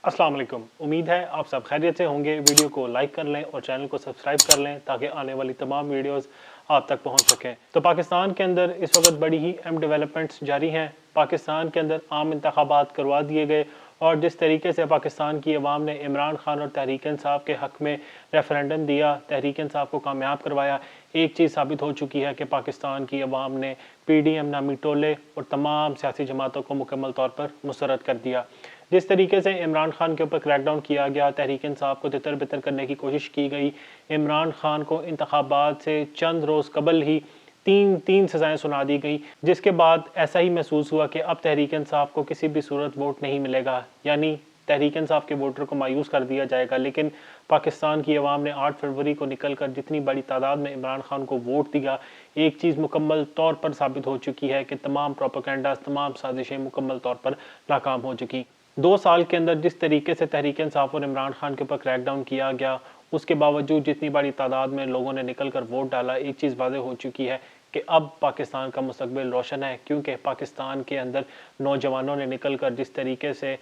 अस्सलाम वालेकुम। उम्मीद है आप सब खैरियत से होंगे। वीडियो को लाइक कर लें और चैनल को सब्सक्राइब कर लें ताकि आने वाली तमाम वीडियोस आप तक पहुंच सकें। तो पाकिस्तान के अंदर इस वक्त बड़ी ही अहम डेवलपमेंट्स जारी हैं। पाकिस्तान के अंदर आम इंतखाबात करवा दिए गए और जिस तरीके से पाकिस्तान की अवाम ने इमरान खान और तहरीक इंसाफ के हक़ में रेफरेंडम दिया, तहरीक इंसाफ को कामयाब करवाया, एक चीज़ साबित हो चुकी है कि पाकिस्तान की अवाम ने PDM नामी टोले और तमाम सियासी जमातों को मुकम्मल तौर पर मुसर्रद कर दिया। जिस तरीके से इमरान खान के ऊपर क्रैकडाउन किया गया, तहरीक इंसाफ को तितर बितर करने की कोशिश की गई, इमरान खान को इंतखाबात से चंद रोज़ कबल ही तीन सज़ाएँ सुना दी गई, जिसके बाद ऐसा ही महसूस हुआ कि अब तहरीक इंसाफ को किसी भी सूरत वोट नहीं मिलेगा, यानी तहरीक इंसाफ के वोटर को मायूस कर दिया जाएगा। लेकिन पाकिस्तान की अवाम ने 8 फरवरी को निकल कर जितनी बड़ी तादाद में इमरान खान को वोट दिया, एक चीज़ मुकम्मल तौर पर साबित हो चुकी है कि तमाम प्रोपेगेंडा, तमाम साजिशें मुकम्मल तौर पर नाकाम हो चुकी। 2 साल के अंदर जिस तरीके से तहरीक इंसाफ और इमरान खान के ऊपर क्रैकडाउन किया गया, उसके बावजूद जितनी बड़ी तादाद में लोगों ने निकल कर वोट डाला, एक चीज़ वाज़ेह हो चुकी है कि अब पाकिस्तान का मुस्तकबिल रोशन है, क्योंकि पाकिस्तान के अंदर नौजवानों ने निकल कर जिस तरीके से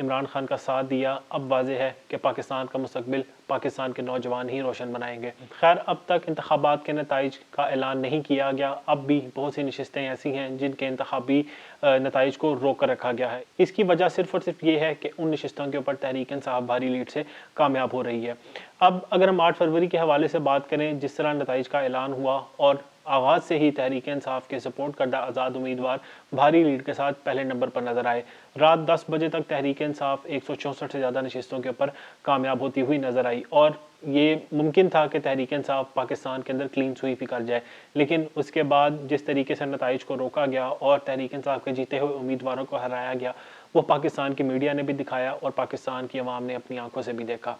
इमरान खान का साथ दिया, अब वाज़ेह है कि पाकिस्तान का मुस्तकबिल पाकिस्तान के नौजवान ही रोशन बनाएंगे। खैर, अब तक इंतखाबात के नताइज का ऐलान नहीं किया गया। अब भी बहुत सी नशिस्तें ऐसी हैं जिनके इंतखाबी नताइज को रोक कर रखा गया है। इसकी वजह सिर्फ़ और सिर्फ ये है कि उन नशिस्तों के ऊपर तहरीक इंसाफ भारी लीड से कामयाब हो रही है। अब अगर हम 8 फरवरी के हवाले से बात करें, जिस तरह नताइज का ऐलान हुआ और आगाज़ से ही तहरीक इंसाफ के सपोर्ट करदा आज़ाद उम्मीदवार भारी लीड के साथ पहले नंबर पर नजर आए। रात 10 बजे तक तहरीक इंसाफ 164 से ज़्यादा नशिस्तों के ऊपर कामयाब होती हुई नजर आई और ये मुमकिन था कि तहरीक इंसाफ पाकिस्तान के अंदर क्लीन स्वीप ही कर जाए। लेकिन उसके बाद जिस तरीके से नताइज को रोका गया और तहरीक इंसाफ के जीते हुए उम्मीदवारों को हराया गया, वो पाकिस्तान की मीडिया ने भी दिखाया और पाकिस्तान की आवाम ने अपनी आंखों से भी देखा।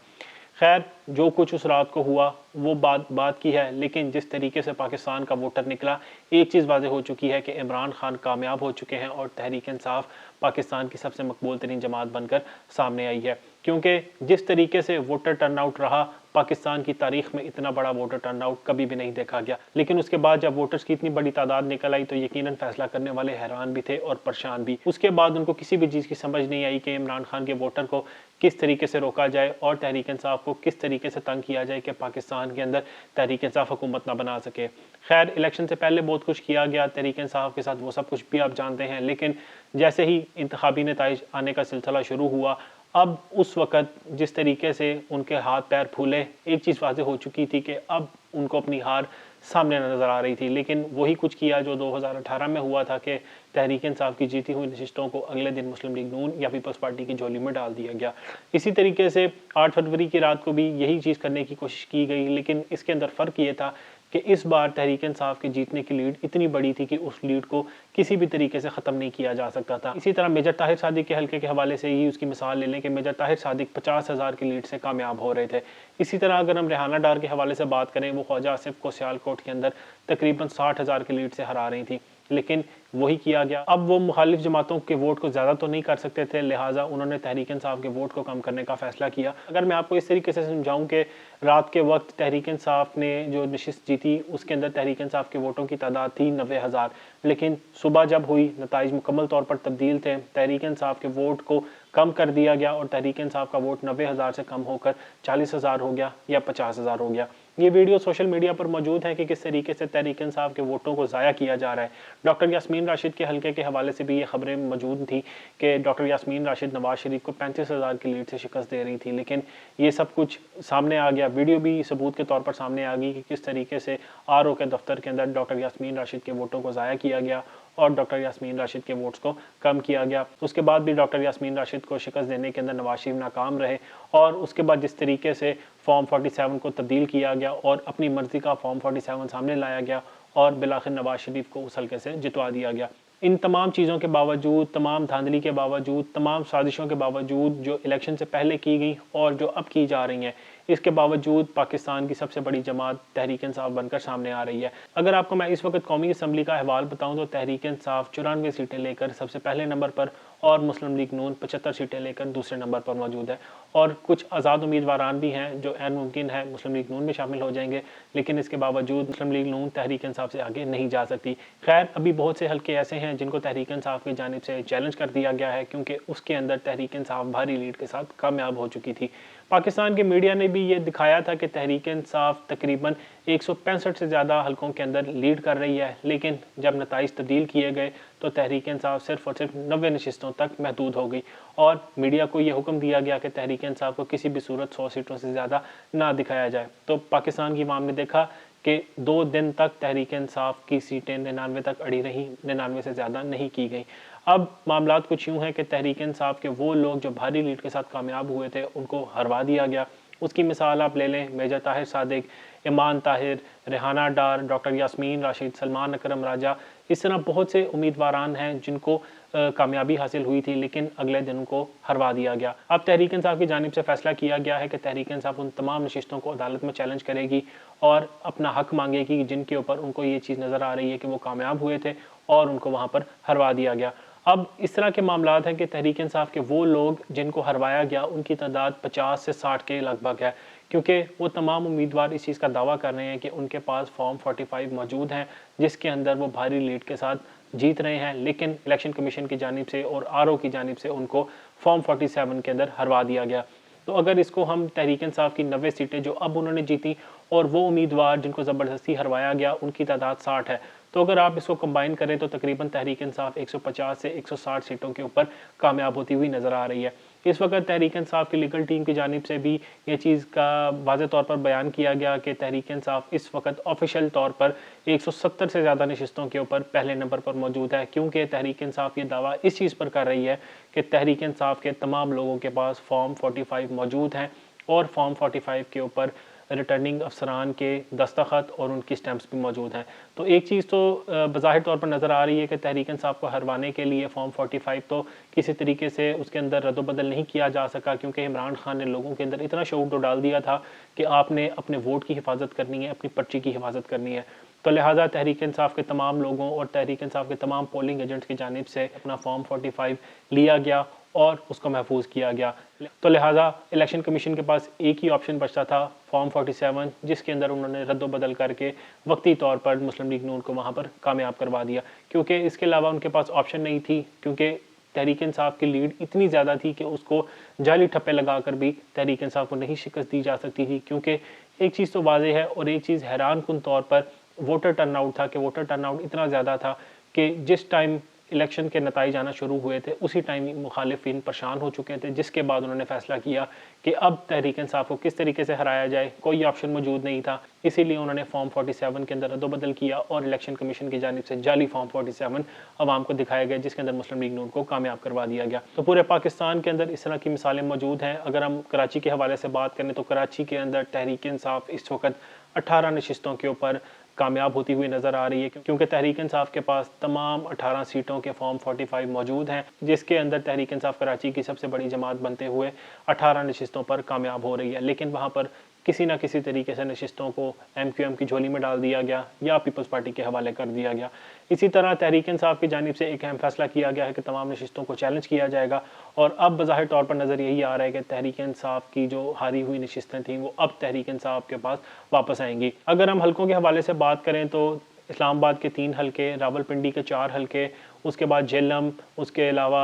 खैर, जो कुछ उस रात को हुआ वो बात की है, लेकिन जिस तरीके से पाकिस्तान का वोटर निकला, एक चीज़ वाज़ेह हो चुकी है कि इमरान खान कामयाब हो चुके हैं और तहरीक इंसाफ पाकिस्तान की सबसे मकबूल तरीन जमात बनकर सामने आई है। क्योंकि जिस तरीके से वोटर टर्नआउट रहा, पाकिस्तान की तारीख में इतना बड़ा वोटर टर्नआउट कभी भी नहीं देखा गया। लेकिन उसके बाद जब वोटर्स की इतनी बड़ी तादाद निकल आई तो यकीनन फैसला करने वाले हैरान भी थे और परेशान भी। उसके बाद उनको किसी भी चीज़ की समझ नहीं आई कि इमरान खान के वोटर को किस तरीके से रोका जाए और तहरीक इंसाफ को किस तरीके से तंग किया जाए कि पाकिस्तान के अंदर तहरीक इंसाफ हुकूमत ना बना सके। खैर, इलेक्शन से पहले बहुत कुछ किया गया तहरीक इंसाफ के साथ, वो सब कुछ भी आप जानते हैं। लेकिन जैसे ही इंतखाबी नताइज आने का सिलसिला शुरू हुआ, अब उस वक़्त जिस तरीके से उनके हाथ पैर फूले, एक चीज़ वाज़ेह हो चुकी थी कि अब उनको अपनी हार सामने नज़र आ रही थी। लेकिन वही कुछ किया जो 2018 में हुआ था कि तहरीक इंसाफ की जीती हुई नशिस्तों को अगले दिन मुस्लिम लीग नून या पीपल्स पार्टी की झोली में डाल दिया गया। इसी तरीके से 8 फरवरी की रात को भी यही चीज़ करने की कोशिश की गई, लेकिन इसके अंदर फ़र्क ये था कि इस बार तहरीक इंसाफ के जीतने की लीड इतनी बड़ी थी कि उस लीड को किसी भी तरीके से ख़त्म नहीं किया जा सकता था। इसी तरह मेजर ताहिर सादिक के हल्के के हवाले से ही उसकी मिसाल ले लें कि मेजर ताहिर सादिक 50,000 की लीड से कामयाब हो रहे थे। इसी तरह अगर हम रेहाना डार के हवाले से बात करें, वो ख्वाजा आसिफ को सियालकोट के अंदर तकरीबन 60,000 की लीड से हरा रही थी, लेकिन वही किया गया। अब वो मुखालिफ जमातों के वोट को ज़्यादा तो नहीं कर सकते थे, लिहाजा उन्होंने तहरीक इंसाफ के वोट को कम करने का फ़ैसला किया। अगर मैं आपको इस तरीके से समझाऊं कि रात के वक्त तहरीक इंसाफ ने जो नशिस्त जीती, उसके अंदर तहरीक इंसाफ के वोटों की तादाद थी 90,000, लेकिन सुबह जब हुई नताइज मुकम्मल तौर पर तब्दील थे। तहरीक इंसाफ के वोट को कम कर दिया गया और तहरीक इंसाफ का वोट 90,000 से कम होकर 40,000 हो गया या 50,000 हो गया। ये वीडियो सोशल मीडिया पर मौजूद है कि किस तरीके से तहरीक इंसाफ के वोटों को ज़ाया किया जा रहा है। डॉक्टर यास्मीन राशिद के हल्के के हवाले से भी ये खबरें मौजूद थी कि डॉक्टर यास्मीन राशिद नवाज शरीफ को 35,000 की लीड से शिकस्त दे रही थी, लेकिन ये सब कुछ सामने आ गया। वीडियो भी सबूत के तौर पर सामने आ गई कि किस तरीके से RO के दफ्तर के अंदर डॉक्टर यास्मीन राशिद के वोटों को ज़ाया किया गया और डॉक्टर यास्मीन राशिद के वोट्स को कम किया गया। उसके बाद भी डॉक्टर यास्मीन राशिद को शिकस्त देने के अंदर नवाज शरीफ नाकाम रहे और उसके बाद जिस तरीके से फॉर्म 47 को तब्दील किया गया और अपनी मर्ज़ी का फॉर्म 47 सामने लाया गया और बिलाखिर नवाज शरीफ को उस हल्के से जितवा दिया गया। इन तमाम चीज़ों के बावजूद, तमाम धांधली के बावजूद, तमाम साजिशों के बावजूद जो इलेक्शन से पहले की गई और जो अब की जा रही हैं, इसके बावजूद पाकिस्तान की सबसे बड़ी जमात तहरीक इंसाफ बनकर सामने आ रही है। अगर आपको मैं इस वक्त कौमी असम्बली का अहवाल बताऊं तो तहरीक इंसाफ 94 सीटें लेकर सबसे पहले नंबर पर और मुस्लिम लीग नून 75 सीटें लेकर दूसरे नंबर पर मौजूद है। और कुछ आज़ाद उम्मीदवारान भी हैं जो ऐन मुमकिन है मुस्लिम लीग नून में शामिल हो जाएंगे, लेकिन इसके बावजूद मुस्लिम लीग नून तहरीक इंसाफ से आगे नहीं जा सकती। खैर, अभी बहुत से हल्के ऐसे हैं जिनको तहरीक इंसाफ की जानिब से चैलेंज कर दिया गया है, क्योंकि उसके अंदर तहरीक इंसाफ भारी लीड के साथ कामयाब हो चुकी थी। पाकिस्तान के मीडिया ने भी ये दिखाया था कि तहरीक इंसाफ तकरीबन 165 से ज़्यादा हल्कों के अंदर लीड कर रही है, लेकिन जब नताइज तब्दील किए गए तो तहरीक इंसाफ सिर्फ और सिर्फ 90 नशिस्तों तक महदूद हो गई और मीडिया को यह हुक्म दिया गया कि तहरीक इंसाफ को किसी भी सूरत 100 सीटों से ज़्यादा ना दिखाया जाए। तो पाकिस्तान की अवाम ने देखा कि 2 दिन तक तहरीक इंसाफ की सीटें 99 तक अड़ी रहीं, 99 से ज़्यादा नहीं की गई। अब मामलात कुछ यूँ हैं कि तहरीक इंसाफ के वो लोग जो भारी लीड के साथ कामयाब हुए थे उनको हरवा दिया गया। उसकी मिसाल आप ले लें, मेजर ताहिर सादिक, ईमान ताहिर, रेहाना डार, डॉक्टर यास्मीन राशिद, सलमान अकरम राजा, इस तरह बहुत से उम्मीदवारान हैं जिनको कामयाबी हासिल हुई थी, लेकिन अगले दिन उनको हरवा दिया गया। अब तहरीक इंसाफ की जानिब से फैसला किया गया है कि तहरीक इंसाफ उन तमाम नशिस्तों को अदालत में चैलेंज करेगी और अपना हक मांगेगी जिनके ऊपर उनको ये चीज़ नज़र आ रही है कि वो कामयाब हुए थे और उनको वहाँ पर हरवा दिया गया। अब इस तरह के मामलात हैं कि तहरीक इंसाफ के वो लोग जिनको हरवाया गया उनकी तादाद 50 से 60 के लगभग है, क्योंकि वो तमाम उम्मीदवार इस चीज़ का दावा कर रहे हैं कि उनके पास फॉर्म 45 मौजूद हैं जिसके अंदर वो भारी लीड के साथ जीत रहे हैं, लेकिन इलेक्शन कमीशन की जानिब से और आरओ की जानिब से उनको फॉर्म 47 के अंदर हरवा दिया गया। तो अगर इसको हम तहरीक इंसाफ की 90 सीटें जो अब उन्होंने जीती और वो उम्मीदवार जिनको ज़बरदस्ती हरवाया गया उनकी तादाद 60 है, तो अगर आप इसको कंबाइन करें तो तकरीबन तहरीक इंसाफ 150 से 160 सीटों के ऊपर कामयाब होती हुई नज़र आ रही है। इस वक्त तहरीक इंसाफ की लीगल टीम की जानिब से भी ये चीज़ का वाज़ेह तौर पर बयान किया गया कि तहरीक इंसाफ इस वक्त ऑफिशियल तौर पर 170 से ज़्यादा नशिस्तों के ऊपर पहले नंबर पर मौजूद है, क्योंकि तहरीक इंसाफ ये दावा इस चीज़ पर कर रही है कि तहरीक इंसाफ के तमाम लोगों के पास फॉर्म 45 मौजूद हैं और फॉर्म 45 के ऊपर रिटर्निंग अफसरान के दस्तखत और उनकी स्टैंप्स भी मौजूद हैं। तो एक चीज़ तो बज़ाहिर तौर पर नज़र आ रही है कि तहरीक इंसाफ को हरवाने के लिए फॉर्म 45 तो किसी तरीके से उसके अंदर रद्दबदल नहीं किया जा सका, क्योंकि इमरान खान ने लोगों के अंदर इतना शऊर तो डाल दिया था कि आपने अपने वोट की हिफाजत करनी है, अपनी पर्ची की हिफाजत करनी है। तो लिहाजा तहरीक इंसाफ के तमाम लोगों और तहरीक इंसाफ के तमाम पोलिंग एजेंट्स की जानिब से अपना फॉर्म 45 लिया गया और उसको महफूज किया गया। तो लिहाजा इलेक्शन कमीशन के पास एक ही ऑप्शन बचता था, फॉर्म 47, जिसके अंदर उन्होंने रद्दबदल करके वक्ती तौर पर मुस्लिम लीग नून को वहाँ पर कामयाब करवा दिया, क्योंकि इसके अलावा उनके पास ऑप्शन नहीं थी, क्योंकि तहरीक इंसाफ की लीड इतनी ज़्यादा थी कि उसको जाली ठप्पे लगाकर भी तहरीक इंसाफ को नहीं शिकस्त दी जा सकती थी। क्योंकि एक चीज़ तो वाज़ेह है और एक चीज़ हैरान कुन तौर पर वोटर टर्नआउट था कि वोटर टर्नआउट इतना ज़्यादा था कि जिस टाइम इलेक्शन के नताइज आना शुरू हुए थे उसी टाइम मुखालिफिन परेशान हो चुके थे, जिसके बाद उन्होंने फैसला किया कि अब तहरीक इंसाफ को किस तरीके से हराया जाए, कोई ऑप्शन मौजूद नहीं था। इसीलिए उन्होंने फॉर्म 47 के अंदर रद्दबदल किया और इलेक्शन कमीशन की जानिब से जाली फॉर्म 47 अवाम को दिखाया गया, जिसके अंदर मुस्लिम लीग नून को कामयाब करवा दिया गया। तो पूरे पाकिस्तान के अंदर इस तरह की मिसालें मौजूद हैं। अगर हम कराची के हवाले से बात करें तो कराची के अंदर तहरीक इंसाफ इस वक्त 18 नशिस्तों के ऊपर कामयाब होती हुई नज़र आ रही है, क्योंकि तहरीक इंसाफ के पास तमाम 18 सीटों के फॉर्म 45 मौजूद हैं, जिसके अंदर तहरीक इंसाफ कराची की सबसे बड़ी जमात बनते हुए 18 नशिस्तों पर कामयाब हो रही है। लेकिन वहाँ पर किसी न किसी तरीके से नशिस्तों को MQM की झोली में डाल दिया गया या पीपल्स पार्टी के हवाले कर दिया गया। इसी तरह तहरीक इंसाफ की जानिब से एक अहम फैसला किया गया है कि तमाम नशिस्तों को चैलेंज किया जाएगा और अब बज़ाहिर तौर पर नज़र यही आ रहा है कि तहरीक इंसाफ की जो हारी हुई नशिस्तें थीं वो अब तहरीक इंसाफ के पास वापस आएंगी। अगर हम हल्कों के हवाले से बात करें तो इस्लामाबाद के 3 हल्के, रावलपिंडी के 4 हल्के, उसके बाद झेलम, उसके अलावा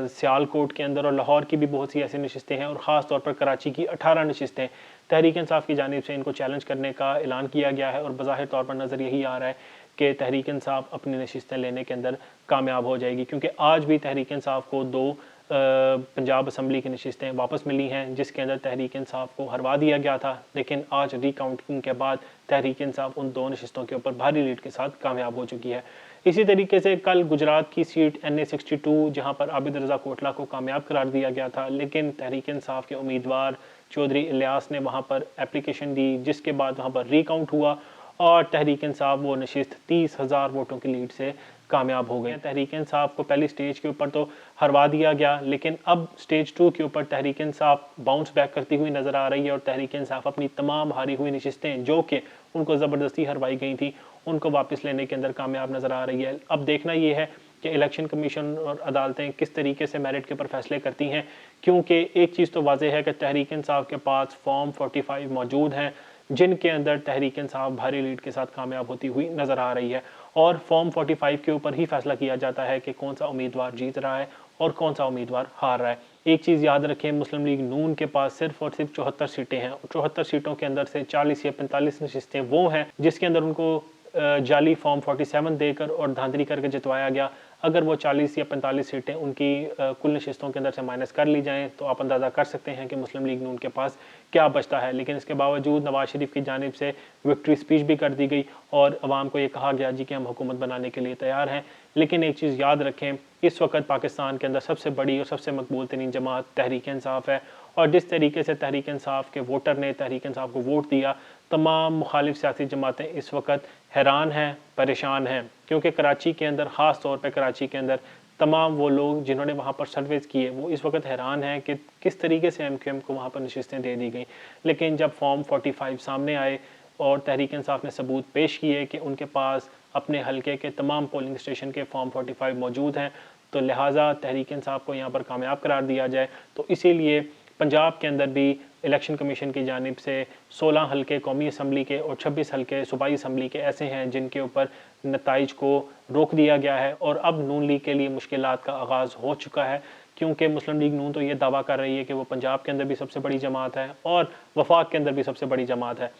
सियालकोट के अंदर और लाहौर की भी बहुत सी ऐसी नशिस्तें हैं और ख़ास तौर पर कराची की 18 नशिस्तें तहरीक इंसाफ की जानिब से इनको चैलेंज करने का ऐलान किया गया है और बज़ाहिर तौर पर नज़र यही आ रहा है कि तहरीक इंसाफ अपनी नशिस्तें लेने के अंदर कामयाब हो जाएगी, क्योंकि आज भी तहरीक इंसाफ को 2 पंजाब असम्बली की नशिस्तें वापस मिली हैं, जिसके अंदर तहरीक इंसाफ को हरवा दिया गया था, लेकिन आज रिकाउंटिंग के बाद तहरीक इंसाफ उन 2 नशिस्तों के ऊपर भारी लीड के साथ कामयाब हो चुकी है। इसी तरीके से कल गुजरात की सीट NA 62 जहाँ पर आबिद रज़ा कोटला को कामयाब करार दिया गया था, लेकिन तहरीक इंसाफ के उम्मीदवार चौधरी इलियास ने वहाँ पर एप्लीकेशन दी, जिसके बाद वहाँ पर रिकाउंट हुआ और तहरीक इंसाफ वो नशिस्त 30,000 वोटों की लीड से कामयाब हो गए। तहरीक इंसाफ को पहली स्टेज के ऊपर तो हरवा दिया गया, लेकिन अब स्टेज 2 के ऊपर तहरीक इंसाफ बाउंस बैक करती हुई नज़र आ रही है और तहरीक इंसाफ अपनी तमाम हारी हुई नशिस्तें जो कि उनको ज़बरदस्ती हरवाई गई थी उनको वापस लेने के अंदर कामयाब नज़र आ रही है। अब देखना ये है कि इलेक्शन कमीशन और अदालतें किस तरीके से मेरिट के ऊपर फैसले करती हैं, क्योंकि एक चीज़ तो वाज़ेह है कि तहरीक इंसाफ के पास फॉर्म 45 मौजूद हैं जिनके अंदर तहरीक इंसाफ भारी लीड के साथ कामयाब होती हुई नज़र आ रही है और फॉर्म 45 के ऊपर ही फैसला किया जाता है कि कौन सा उम्मीदवार जीत रहा है और कौन सा उम्मीदवार हार रहा है। एक चीज़ याद रखें, मुस्लिम लीग नून के पास सिर्फ और सिर्फ 74 सीटें हैं। 74 सीटों के अंदर से 40 या 45 नशिस्तें वो हैं जिसके अंदर उनको जाली फॉर्म 47 देकर और धांधली करके जितवाया गया। अगर वो 40 या 45 सीटें उनकी कुल नशिस्तों के अंदर से माइनस कर ली जाएँ तो आप अंदाज़ा कर सकते हैं कि मुस्लिम लीग नून के पास क्या बचता है। लेकिन इसके बावजूद नवाज शरीफ की जानिब से विक्ट्री स्पीच भी कर दी गई और अवाम को ये कहा गया जी कि हम हुकूमत बनाने के लिए तैयार हैं। लेकिन एक चीज़ याद रखें, इस वक्त पाकिस्तान के अंदर सबसे बड़ी और सबसे मकबूल तरीन जमात तहरीक इंसाफ है और जिस तरीके से तहरीक इंसाफ के वोटर ने तहरीक इंसाफ को वोट दिया, तमाम मुखालिफ सियासी जमातें इस वक्त हैरान हैं, परेशान हैं, क्योंकि कराची के अंदर ख़ास तौर पर कराची के अंदर तमाम वो लोग जिन्होंने वहाँ पर सर्वेज किए वो इस वक्त हैरान हैं कि किस तरीके से MQM को वहाँ पर नशिस्तें दे दी गई। लेकिन जब फॉर्म 45 सामने आए और तहरीक इंसाफ ने सबूत पेश किए कि उनके पास अपने हलके के तमाम पोलिंग स्टेशन के फॉर्म 45 मौजूद हैं, तो लिहाजा तहरीक इंसाफ को यहाँ पर कामयाब करार दिया जाए। तो इसीलिए पंजाब के अंदर भी इलेक्शन कमीशन की जानिब से 16 हलके कौमी असम्बली के और 26 हलके सूबाई असम्बली के ऐसे हैं जिनके ऊपर नताइज को रोक दिया गया है और अब नून लीग के लिए मुश्किलात का आगाज़ हो चुका है, क्योंकि मुस्लिम लीग नून तो ये दावा कर रही है कि वो पंजाब के अंदर भी सबसे बड़ी जमात है और वफाक के अंदर भी सबसे बड़ी जमात है।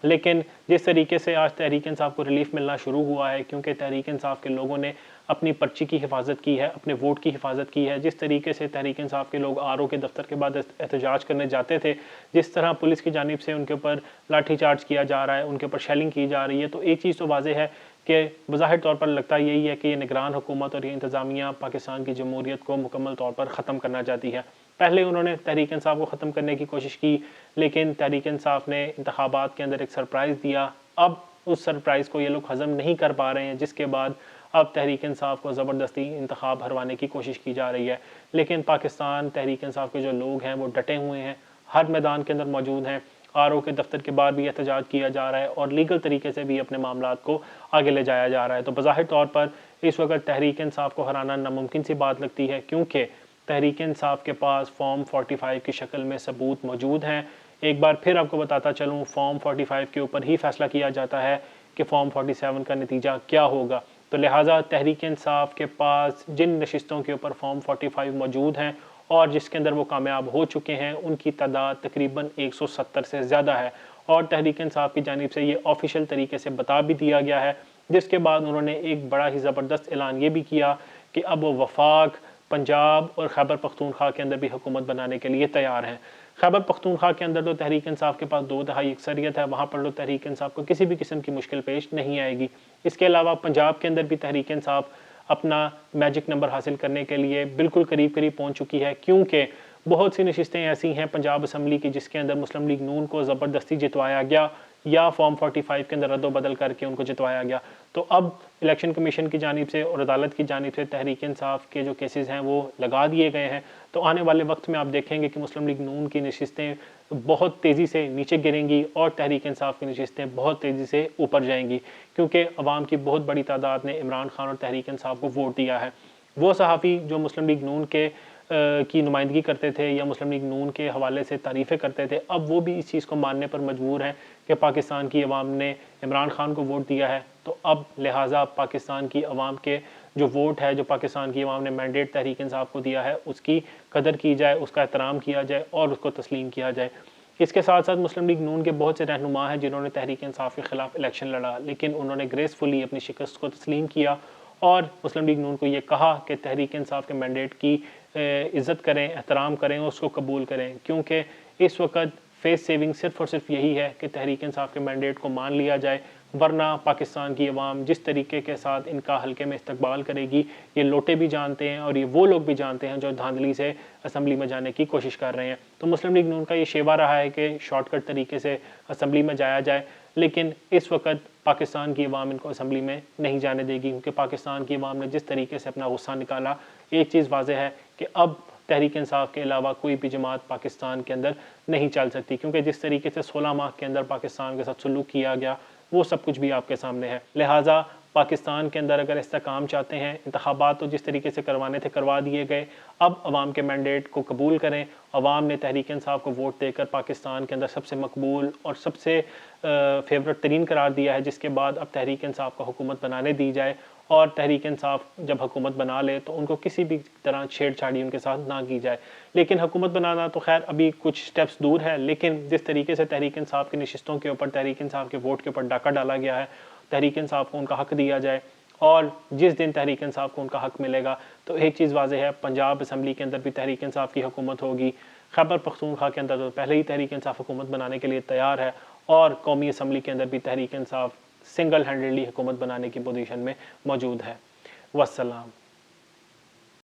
लेकिन जिस तरीके से आज तहरीक इंसाफ को रिलीफ मिलना शुरू हुआ है, क्योंकि तहरीक इंसाफ के लोगों ने अपनी पर्ची की हिफाजत की है, अपने वोट की हिफाजत की है। जिस तरीके से तहरीक इंसाफ के लोग RO के दफ्तर के बाद एहतजाज करने जाते थे, जिस तरह पुलिस की जानिब से उनके ऊपर लाठी चार्ज किया जा रहा है, उनके ऊपर शेलिंग की जा रही है, तो एक चीज़ तो वाज़ेह है कि बज़ाहिर तौर पर लगता यही है कि ये निगरान हुकूमत और ये इंतज़ामिया पाकिस्तान की जमहूरियत को मुकम्मल तौर पर ख़त्म करना चाहती है। पहले उन्होंने तहरीक इंसाफ को ख़त्म करने की कोशिश की, लेकिन तहरीक इंसाफ ने इंतखाबात के अंदर एक सरप्राइज़ दिया। अब उस सरप्राइज़ को ये लोग हज़म नहीं कर पा रहे हैं, जिसके बाद अब तहरीक इंसाफ को ज़बरदस्ती इंतखाब हरवाने की कोशिश की जा रही है। लेकिन पाकिस्तान तहरीक इंसाफ के जो लोग हैं वो डटे हुए हैं, हर मैदान के अंदर मौजूद हैं। RO के दफ्तर के बाद भी एहतजाज किया जा रहा है और लीगल तरीके से भी अपने मामलात को आगे ले जाया जा रहा है। तो बज़ाहिर तौर पर इस वक्त तहरीक इंसाफ को हराना नामुमकिन सी बात लगती है, क्योंकि तहरीक इंसाफ के पास फॉर्म 45 की शक्ल में सबूत मौजूद हैं। एक बार फिर आपको बताता चलूँ, फॉर्म 45 के ऊपर ही फैसला किया जाता है कि फॉर्म 47 का नतीजा क्या होगा। तो लिहाजा तहरीक इंसाफ के पास जिन नशिस्तों के ऊपर फॉर्म 45 मौजूद हैं और जिसके अंदर वो कामयाब हो चुके हैं, उनकी तादाद तकरीबन 170 से ज़्यादा है और तहरीक इंसाफ की जानिब से ये ऑफिशियल तरीके से बता भी दिया गया है। जिसके बाद उन्होंने एक बड़ा ही ज़बरदस्त ऐलान ये भी किया कि अब वो वफाक, पंजाब और खैबर पख्तूनख्वा के अंदर भी हुकूमत बनाने के लिए तैयार हैं। खैबर पख्तूनख्वा के अंदर तो तहरीक इंसाफ के पास 2 तिहाई अक्सरियत है, वहाँ पर तो तहरीक इंसाफ को किसी भी किस्म की मुश्किल पेश नहीं आएगी। इसके अलावा पंजाब के अंदर भी तहरीक इंसाफ अपना मैजिक नंबर हासिल करने के लिए बिल्कुल करीब करीब पहुँच चुकी है, क्योंकि बहुत सी नशिस्तें ऐसी हैं पंजाब असम्बली की जिसके अंदर मुस्लिम लीग नून को ज़बरदस्ती जितवाया गया या फॉर्म 45 के अंदर रद्दो बदल करके उनको जितवाया गया। तो अब इलेक्शन कमीशन की जानिब से और अदालत की जानिब से तहरीक इंसाफ के जो केसेस हैं वो लगा दिए गए हैं। तो आने वाले वक्त में आप देखेंगे कि मुस्लिम लीग नून की नशिस्तें बहुत तेज़ी से नीचे गिरेंगी और तहरीक इंसाफ की नशिस्तें बहुत तेज़ी से ऊपर जाएंगी, क्योंकि अवाम की बहुत बड़ी तादाद ने इमरान खान और तहरीक इंसाफ को वोट दिया है। वो सहाफ़ी जो मुस्लिम लीग नून के की नुमाइंदगी करते थे या मुस्लिम लीग नून के हवाले से तारीफ़ें करते थे, अब वो भी इस चीज़ को मानने पर मजबूर हैं कि पाकिस्तान की अवाम ने इमरान खान को वोट दिया है। तो अब लिहाजा पाकिस्तान की अवाम के जो वोट है, जो पाकिस्तान की अवाम ने मैंडेट तहरीक इंसाफ को दिया है, उसकी कदर की जाए, उसका एहतराम किया जाए और उसको तस्लीम किया जाए। इसके साथ साथ मुस्लिम लीग नून के बहुत से रहनुमा हैं जिन्होंने तहरीक इंसाफ के ख़िलाफ़ इलेक्शन लड़ा, लेकिन उन्होंने ग्रेसफुली अपनी शिकस्त को तस्लीम किया और मुस्लिम लीग नून को ये कहा कि तहरीक इंसाफ के मैंडेट की इज़्ज़त करें, एहतराम करें और उसको कबूल करें, क्योंकि इस वक्त फेस सेविंग सिर्फ़ और सिर्फ यही है कि तहरीक इंसाफ के मैंडेट को मान लिया जाए, वरना पाकिस्तान की अवाम जिस तरीके के साथ इनका हल्के में इस्तकबाल करेगी, ये लोटे भी जानते हैं और ये वो लोग भी जानते हैं जो धांधली से असम्बली में जाने की कोशिश कर रहे हैं। तो मुस्लिम लीग नून का ये शेवा रहा है कि शॉर्टकट तरीके से असम्बली में जाया जाए, लेकिन इस वक्त पाकिस्तान की अवाम इनको असम्बली में नहीं जाने देगी, क्योंकि पाकिस्तान की अवाम ने जिस तरीके से अपना गुस्सा निकाला, एक चीज़ वाज़ेह है कि अब तहरीक इंसाफ के अलावा कोई भी जमात पाकिस्तान के अंदर नहीं चल सकती, क्योंकि जिस तरीके से 16 माह के अंदर पाकिस्तान के साथ सलूक किया गया वो सब कुछ भी आपके सामने है। लिहाजा पाकिस्तान के अंदर अगर इस्तेहकाम चाहते हैं, इंतखाबात तो जिस तरीके से करवाने थे करवा दिए गए, अब अवाम के मैंडेट को कबूल करें। अवाम ने तहरीक इंसाफ को वोट देकर पाकिस्तान के अंदर सबसे मकबूल और सबसे फेवरेट तरीन करार दिया है, जिसके बाद अब तहरीक इंसाफ को हुकूमत बनाने दी जाए और तहरीक इंसाफ जब हुकूमत बना ले तो उनको किसी भी तरह छेड़छाड़ी उनके साथ ना की जाए। लेकिन हुकूमत बनाना तो खैर अभी कुछ स्टेप्स दूर है, लेकिन जिस तरीके से तहरीक इंसाफ की नशिस्तों के ऊपर, तहरीक इंसाफ के वोट के ऊपर डाका डाला गया है, तहरीक इंसाफ को उनका हक दिया जाए और जिस दिन तहरीक इंसाफ को उनका हक मिलेगा तो एक चीज़ वाज़ेह है, पंजाब असम्बली के अंदर भी तहरीक इंसाफ की हुकूमत होगी, खैबर पख्तूनख्वा के अंदर तो पहले ही तहरीक इंसाफ हुकूमत बनाने के लिए तैयार है और कौमी असम्बली के अंदर भी तहरीक इंसाफ सिंगल हैंडेडली हुकूमत बनाने की पोजीशन में मौजूद है। वस्सलाम।